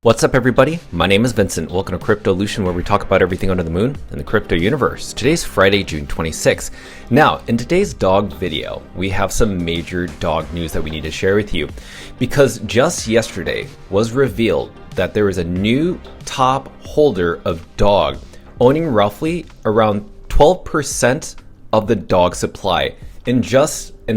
What's up everybody? My name is Vincent. Welcome to Cryptolution, where we talk about everything under the moon in the crypto universe. Today's Friday, June 26th. Now, in today's dog video, we have some major dog news that we need to share with you, because just yesterday was revealed that there is a new top holder of dog owning roughly around 12% of the dog supply in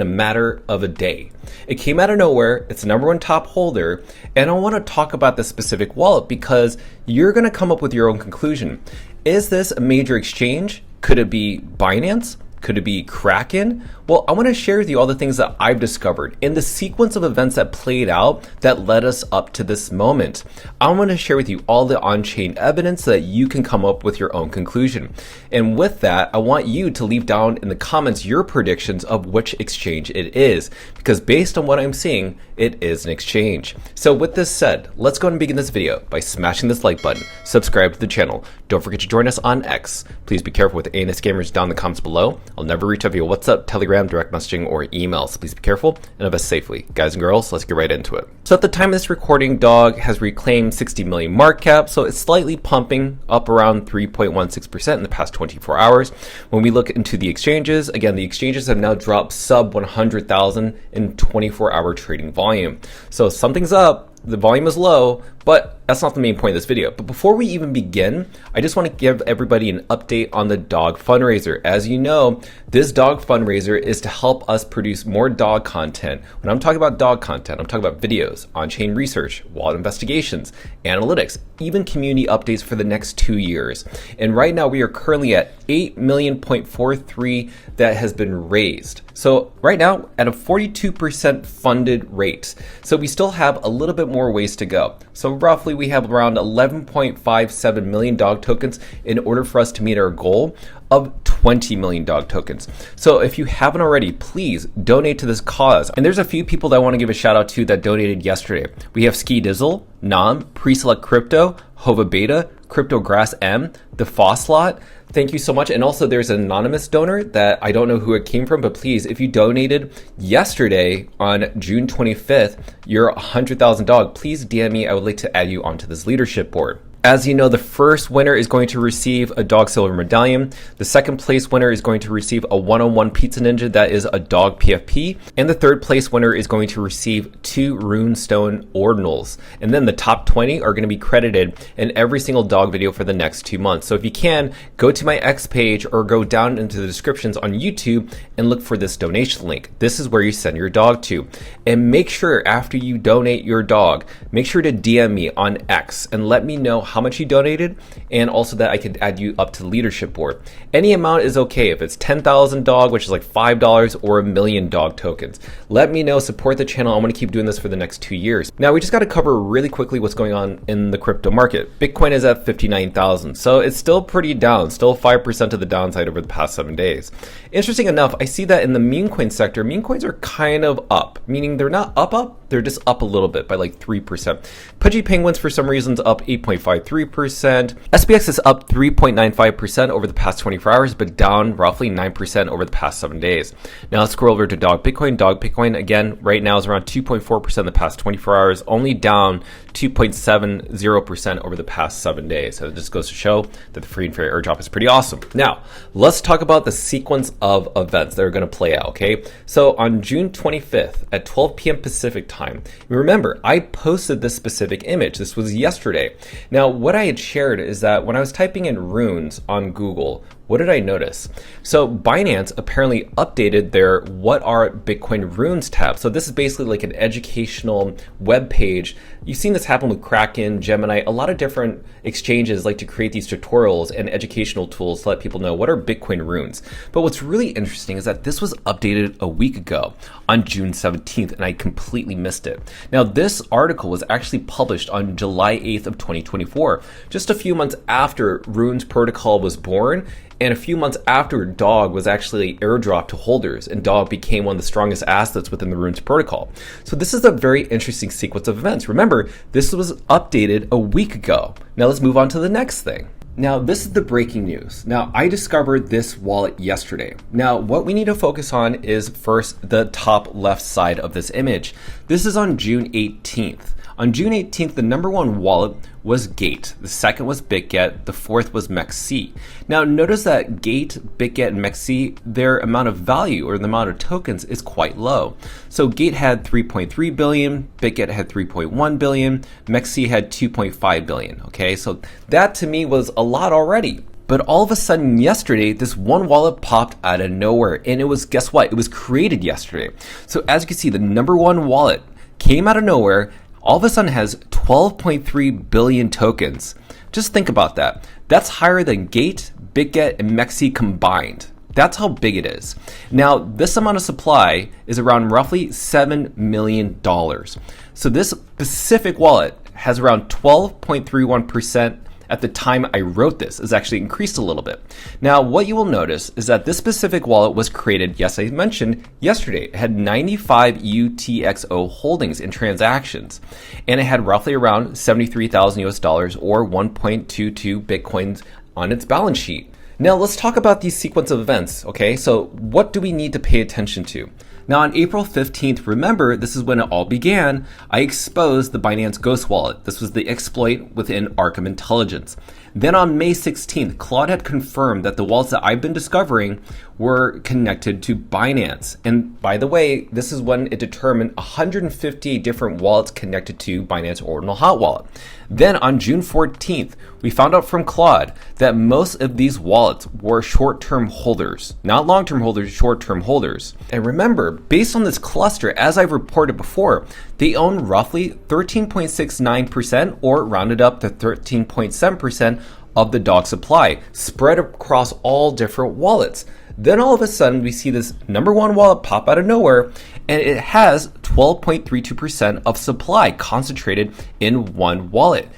a matter of a day. It came out of nowhere. It's the number one top holder, and I want to talk about this specific wallet because you're going to come up with your own conclusion. Is this a major exchange? Could it be Binance? Could it be Kraken? Well, I want to share with you all the things that I've discovered in the sequence of events that played out that led us up to this moment. I want to share with you all the on-chain evidence so that you can come up with your own conclusion. And with that, I want you to leave down in the comments your predictions of which exchange it is, because based on what I'm seeing, it is an exchange. So with this said, let's go ahead and begin this video by smashing this like button, subscribe to the channel. Don't forget to join us on X. Please be careful with ANS scammers down in the comments below. I'll never reach out via WhatsApp, Telegram, direct messaging, or emails. Please be careful and invest safely. Guys and girls, let's get right into it. So at the time of this recording, dog has reclaimed 60 million market cap, so it's slightly pumping up around 3.16% in the past 24 hours. When we look into the exchanges, again, the exchanges have now dropped sub 100,000 in 24-hour trading volume. So something's up. The volume is low, but that's not the main point of this video. But before we even begin, I just want to give everybody an update on the dog fundraiser. As you know, this dog fundraiser is to help us produce more dog content. When I'm talking about dog content, I'm talking about videos, on-chain research, wallet investigations, analytics, even community updates for the next 2 years. And right now we are currently at 8.43 that has been raised. So right now at a 42% funded rate. So we still have a little bit more ways to go. So roughly we have around 11.57 million dog tokens in order for us to meet our goal of 20 million dog tokens. So if you haven't already, please donate to this cause. And there's a few people that I want to give a shout out to that donated yesterday. We have Ski Dizzle, Nam, Preselect Crypto, Hova Beta, Crypto Grass M, The Fosslot. Thank you so much. And also there's an anonymous donor that I don't know who it came from, but please, if you donated yesterday on June 25th, you're 100,000 dog, please DM me. I would like to add you onto this leadership board. As you know, the first winner is going to receive a dog silver medallion. The second place winner is going to receive a one-on-one pizza ninja that is a dog PFP. And the third place winner is going to receive 2 runestone ordinals. And then the top 20 are going to be credited in every single dog video for the next 2 months. So if you can, go to my X page or go down into the descriptions on YouTube and look for this donation link. This is where you send your dog to. And make sure after you donate your dog, make sure to DM me on X and let me know how much you donated, and also that I could add you up to the leadership board. Any amount is okay. If it's 10,000 dog, which is like $5, or 1 million dog tokens, let me know. Support the channel. I want to keep doing this for the next 2 years. Now we just got to cover really quickly what's going on in the crypto market. Bitcoin is at 59,000, so it's still pretty down, still 5% to the downside over the past 7 days. Interesting enough, I see that in the meme coin sector, meme coins are kind of up, meaning they're not up, they're just up a little bit by like 3%. Pudgy Penguins for some reasons up 8.53%. SPX is up 3.95% over the past 24 hours, but down roughly 9% over the past 7 days. Now let's scroll over to Dog Bitcoin. Dog Bitcoin, again, right now is around 2.4% in the past 24 hours, only down 2.70% over the past 7 days. So it just goes to show that the free and fair airdrop is pretty awesome. Now, let's talk about the sequence of events that are going to play out, okay? So on June 25th at 12 p.m. Pacific time, remember, I posted this specific image. This was yesterday. Now, what I had shared is that when I was typing in runes on Google, what did I notice? So Binance apparently updated their What Are Bitcoin Runes tab. So this is basically like an educational web page. You've seen this happen with Kraken, Gemini. A lot of different exchanges like to create these tutorials and educational tools to let people know what are Bitcoin runes. But what's really interesting is that this was updated a week ago on June 17th, and I completely missed it. Now, this article was actually published on July 8th of 2024, just a few months after Runes Protocol was born, and a few months after Dog was actually airdropped to holders, and Dog became one of the strongest assets within the Runes protocol. So this is a very interesting sequence of events. Remember, this was updated a week ago. Now let's move on to the next thing. Now, this is the breaking news. Now, I discovered this wallet yesterday. Now, what we need to focus on is first the top left side of this image. This is on June 18th. On June 18th, the number one wallet was Gate. The second was BitGet. The fourth was MEXC. Now, notice that Gate, BitGet, and MEXC, their amount of value or the amount of tokens is quite low. So Gate had 3.3 billion, BitGet had 3.1 billion, MEXC had 2.5 billion. Okay, so that to me was a lot already. But all of a sudden yesterday, this one wallet popped out of nowhere, and it was, guess what? It was created yesterday. So as you can see, the number one wallet came out of nowhere, all of a sudden has 12.3 billion tokens. Just think about that. That's higher than Gate, BitGet, and MEXC combined. That's how big it is. Now, this amount of supply is around roughly $7 million. So this specific wallet has around 12.31% at the time I wrote this. Is actually increased a little bit. Now, what you will notice is that this specific wallet was created, yes, I mentioned yesterday. It had 95 UTXO holdings in transactions, and it had roughly around 73,000 US dollars or 1.22 Bitcoins on its balance sheet. Now, let's talk about these sequence of events, okay? So what do we need to pay attention to? Now, on April 15th, remember, this is when it all began, I exposed the Binance Ghost Wallet. This was the exploit within Arkham Intelligence. Then on May 16th, Claude had confirmed that the wallets that I've been discovering were connected to Binance. And by the way, this is when it determined 150 different wallets connected to Binance Ordinal Hot Wallet. Then on June 14th, we found out from Claude that most of these wallets were short-term holders, not long-term holders, short-term holders. And remember, based on this cluster, as I've reported before, they own roughly 13.69% or rounded up to 13.7% of the dog supply, spread across all different wallets. Then all of a sudden, we see this number one wallet pop out of nowhere, and it has 12.32% of supply concentrated in one wallet.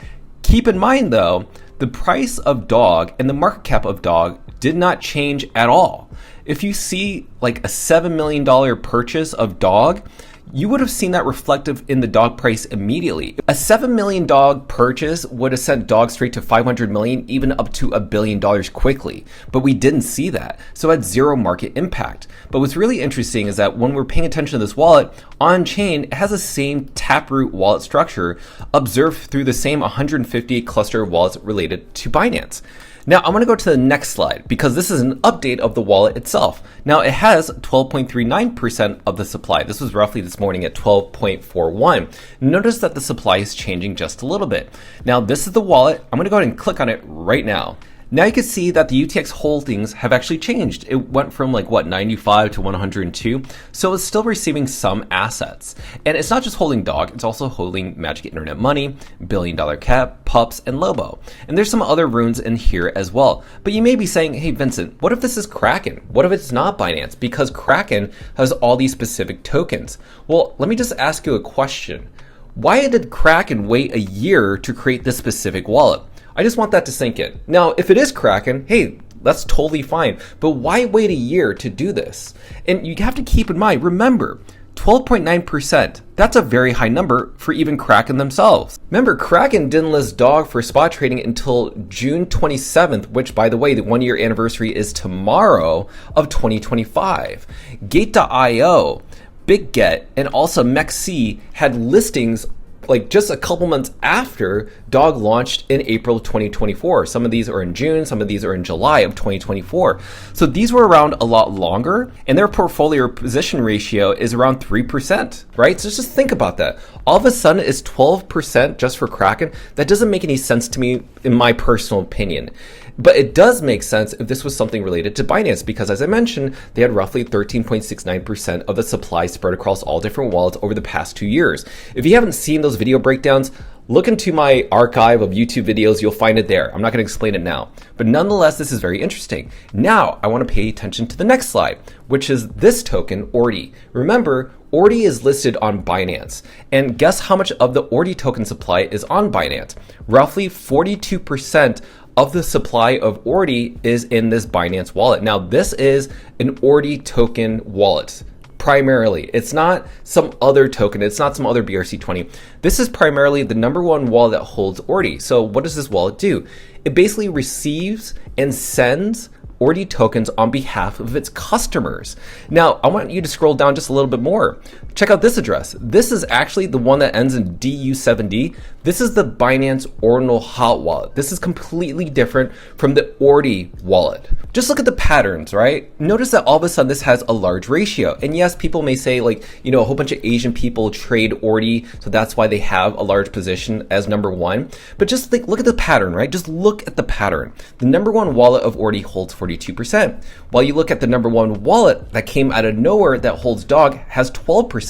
Keep in mind, though, the price of dog and the market cap of dog did not change at all. If you see like a $7 million purchase of dog, you would have seen that reflective in the dog price immediately. A $7 million dog purchase would have sent dog straight to 500 million, even up to $1 billion quickly. But we didn't see that. So it had zero market impact. But what's really interesting is that when we're paying attention to this wallet, on chain, it has the same Taproot wallet structure observed through the same 158 cluster of wallets related to Binance. Now, I'm going to go to the next slide because this is an update of the wallet itself. Now, it has 12.39% of the supply. This was roughly this morning at 12.41. Notice that the supply is changing just a little bit. Now, this is the wallet. I'm going to go ahead and click on it right now. Now you can see that the UTX holdings have actually changed. It went from 95 to 102. So it's still receiving some assets. And it's not just holding dog, it's also holding Magic Internet Money, $1 Billion Cat, Pups, and Lobo. And there's some other runes in here as well. But you may be saying, hey Vincent, what if this is Kraken? What if it's not Binance? Because Kraken has all these specific tokens. Well, let me just ask you a question. Why did Kraken wait a year to create this specific wallet? I just want that to sink in. Now, if it is Kraken, hey, that's totally fine. But why wait a year to do this? And you have to keep in mind, remember, 12.9%, that's a very high number for even Kraken themselves. Remember, Kraken didn't list dog for spot trading until June 27th, which, by the way, the 1 year anniversary is tomorrow of 2025. Gate.io, BitGet, and also MEXC had listings just a couple months after dog launched in April 2024. Some of these are in June, some of these are in July of 2024. So these were around a lot longer, and their portfolio position ratio is around 3%, right? So just think about that. All of a sudden it's 12% just for Kraken. That doesn't make any sense to me, in my personal opinion. But it does make sense if this was something related to Binance, because as I mentioned, they had roughly 13.69% of the supply spread across all different wallets over the past 2 years. If you haven't seen those video breakdowns, look into my archive of YouTube videos. You'll find it there. I'm not going to explain it now. But nonetheless, this is very interesting. Now, I want to pay attention to the next slide, which is this token, Ordi. Remember, Ordi is listed on Binance. And guess how much of the Ordi token supply is on Binance? Roughly 42% of the supply of Ordi is in this Binance wallet. Now, this is an Ordi token wallet. Primarily. It's not some other token. It's not some other BRC20. This is primarily the number one wallet that holds Ordi. So what does this wallet do? It basically receives and sends Ordi tokens on behalf of its customers. Now, I want you to scroll down just a little bit more. Check out this address. This is actually the one that ends in DU7D. This is the Binance Ordinal hot wallet. This is completely different from the Ordi wallet. Just look at the patterns, right? Notice that all of a sudden this has a large ratio. And yes, people may say like, a whole bunch of Asian people trade Ordi, so that's why they have a large position as number one. But just look at the pattern, right? Just look at the pattern. The number one wallet of Ordi holds 42%. While you look at the number one wallet that came out of nowhere that holds Dog has 12%.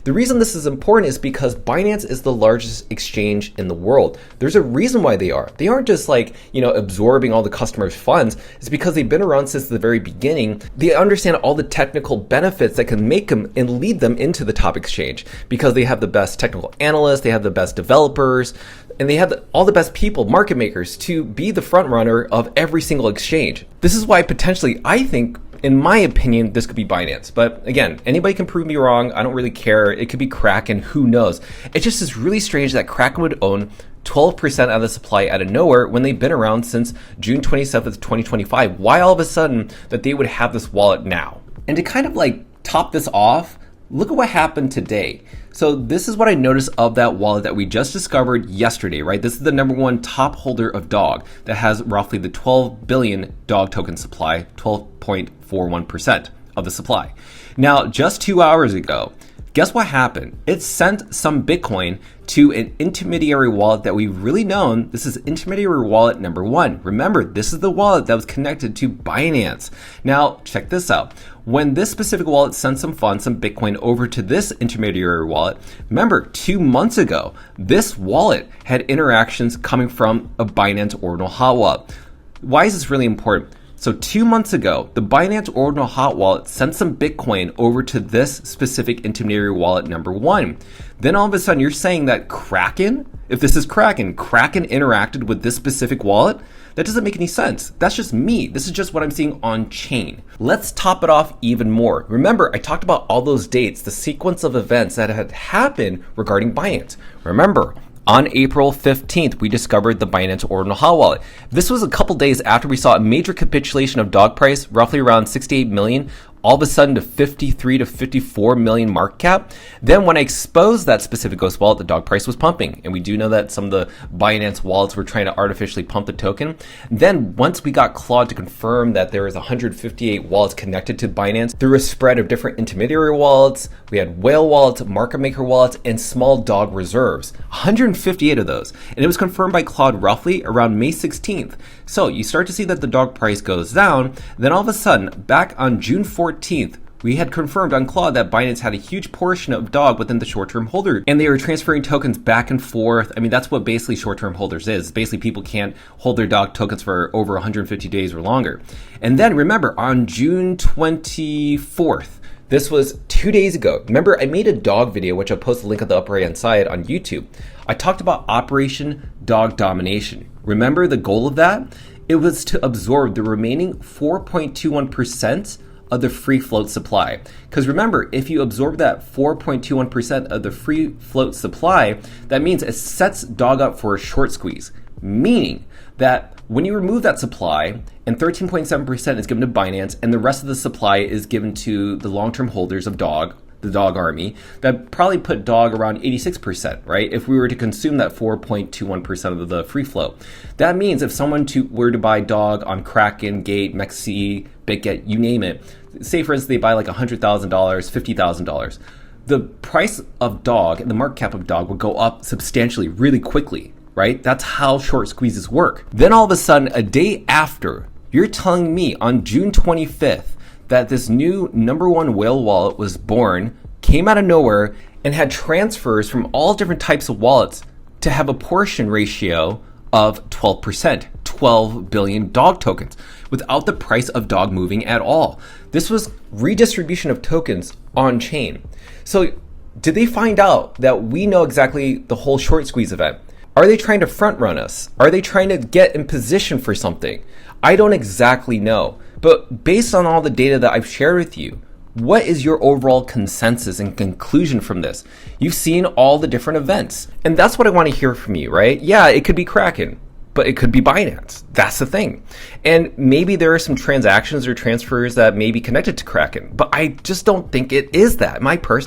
The reason this is important is because Binance is the largest exchange in the world. There's a reason why they are. They aren't just absorbing all the customers' funds. It's because they've been around since the very beginning. They understand all the technical benefits that can make them and lead them into the top exchange because they have the best technical analysts, they have the best developers, and they have all the best people, market makers, to be the front runner of every single exchange. This is why potentially I think, in my opinion, this could be Binance. But again, anybody can prove me wrong. I don't really care. It could be Kraken. Who knows? It just is really strange that Kraken would own 12% of the supply out of nowhere when they've been around since June 27th, 2025. Why all of a sudden that they would have this wallet now? And to kind of top this off, look at what happened today. So this is what I noticed of that wallet that we just discovered yesterday, right? This is the number one top holder of Dog that has roughly the 12 billion Dog token supply, 12.41% of the supply. Now, just 2 hours ago, guess what happened? It sent some Bitcoin to an intermediary wallet that we've really known. This is intermediary wallet number one. Remember, this is the wallet that was connected to Binance. Now, check this out. When this specific wallet sent some funds, some Bitcoin over to this intermediary wallet, remember 2 months ago, this wallet had interactions coming from a Binance Ordinal hot wallet. Why is this really important? So 2 months ago, the Binance Ordinal hot wallet sent some Bitcoin over to this specific intermediary wallet number one. Then all of a sudden you're saying that Kraken, if this is Kraken interacted with this specific wallet? That doesn't make any sense. That's just me. This is just what I'm seeing on chain. Let's top it off even more. Remember, I talked about all those dates, the sequence of events that had happened regarding Binance. Remember, on April 15th, we discovered the Binance Ordinal hot wallet. This was a couple days after we saw a major capitulation of Dog price, roughly around 68 million, all of a sudden to 53 to 54 million market cap. Then when I exposed that specific ghost wallet, the Dog price was pumping. And we do know that some of the Binance wallets were trying to artificially pump the token. Then once we got Claude to confirm that there was 158 wallets connected to Binance through a spread of different intermediary wallets, we had whale wallets, market maker wallets, and small dog reserves. 158 of those. And it was confirmed by Claude roughly around May 16th. So you start to see that the Dog price goes down. Then all of a sudden, back on June 14th, we had confirmed on Claude that Binance had a huge portion of Dog within the short-term holder, and they were transferring tokens back and forth. I mean, that's what basically short-term holders is. Basically, people can't hold their Dog tokens for over 150 days or longer. And then remember, on June 24th, this was 2 days ago. Remember, I made a Dog video, which I'll post the link on the upper right-hand side on YouTube. I talked about Operation Dog Domination. Remember the goal of that? It was to absorb the remaining 4.21% of the free float supply. Because remember, if you absorb that 4.21% of the free float supply, that means it sets Dog up for a short squeeze. Meaning that when you remove that supply and 13.7% is given to Binance and the rest of the supply is given to the long-term holders of Dog, the Dog army, that probably put Dog around 86%, right? If we were to consume that 4.21% of the free float. That means if someone were to buy Dog on Kraken, Gate, Mexi, BitGet, you name it, say for instance they buy like $100,000, $50,000, the price of Dog and the market cap of Dog would go up substantially really quickly, right? That's how short squeezes work. Then all of a sudden, a day after, you're telling me on June 25th, that this new number one whale wallet was born, came out of nowhere, and had transfers from all different types of wallets to have a portion ratio of 12%, 12 billion Dog tokens, without the price of Dog moving at all. This was redistribution of tokens on chain. So did they find out that we know exactly the whole short squeeze event? Are they trying to front run us? Are they trying to get in position for something? I don't exactly know. But based on all the data that I've shared with you, What is your overall consensus and conclusion from this? You've seen all the different events, and that's what I want to hear from you, right? Yeah, it could be Kraken, but it could be Binance. That's the thing. And maybe there are some transactions or transfers that may be connected to Kraken, but I just don't think it is that.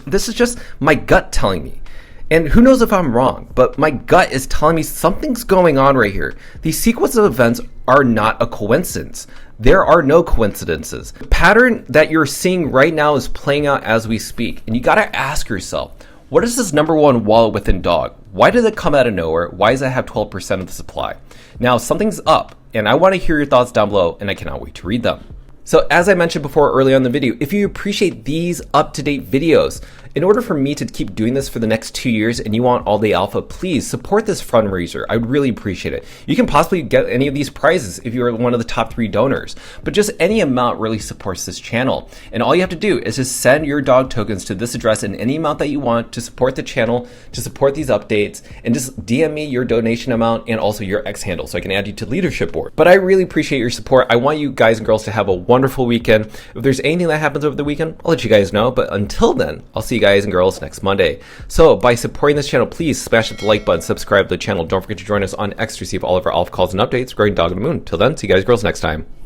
This is just my gut telling me. And who knows if I'm wrong, but my gut is telling me something's going on right here. These sequence of events are not a coincidence. There are no coincidences. The pattern that you're seeing right now is playing out as we speak. And you gotta ask yourself, what is this number one wallet within Dog? Why did it come out of nowhere? Why does it have 12% of the supply? Now, something's up, and I wanna hear your thoughts down below, and I cannot wait to read them. So as I mentioned before earlier in the video, if you appreciate these up-to-date videos, in order for me to keep doing this for the next 2 years and you want all the alpha, please support this fundraiser. I would really appreciate it. You can possibly get any of these prizes if you're one of the top 3 donors, but just any amount really supports this channel. And all you have to do is just send your dog tokens to this address in any amount that you want to support the channel, to support these updates, and just DM me your donation amount and also your X handle so I can add you to the leadership board. But I really appreciate your support. I want you guys and girls to have a wonderful weekend. If there's anything that happens over the weekend, I'll let you guys know. But until then, I'll see you guys and girls next Monday. So by supporting this channel, please smash the like button, subscribe to the channel. Don't forget to join us on X to receive all of our alpha calls and updates regarding Dog on the Moon. Till then, see you guys and girls next time.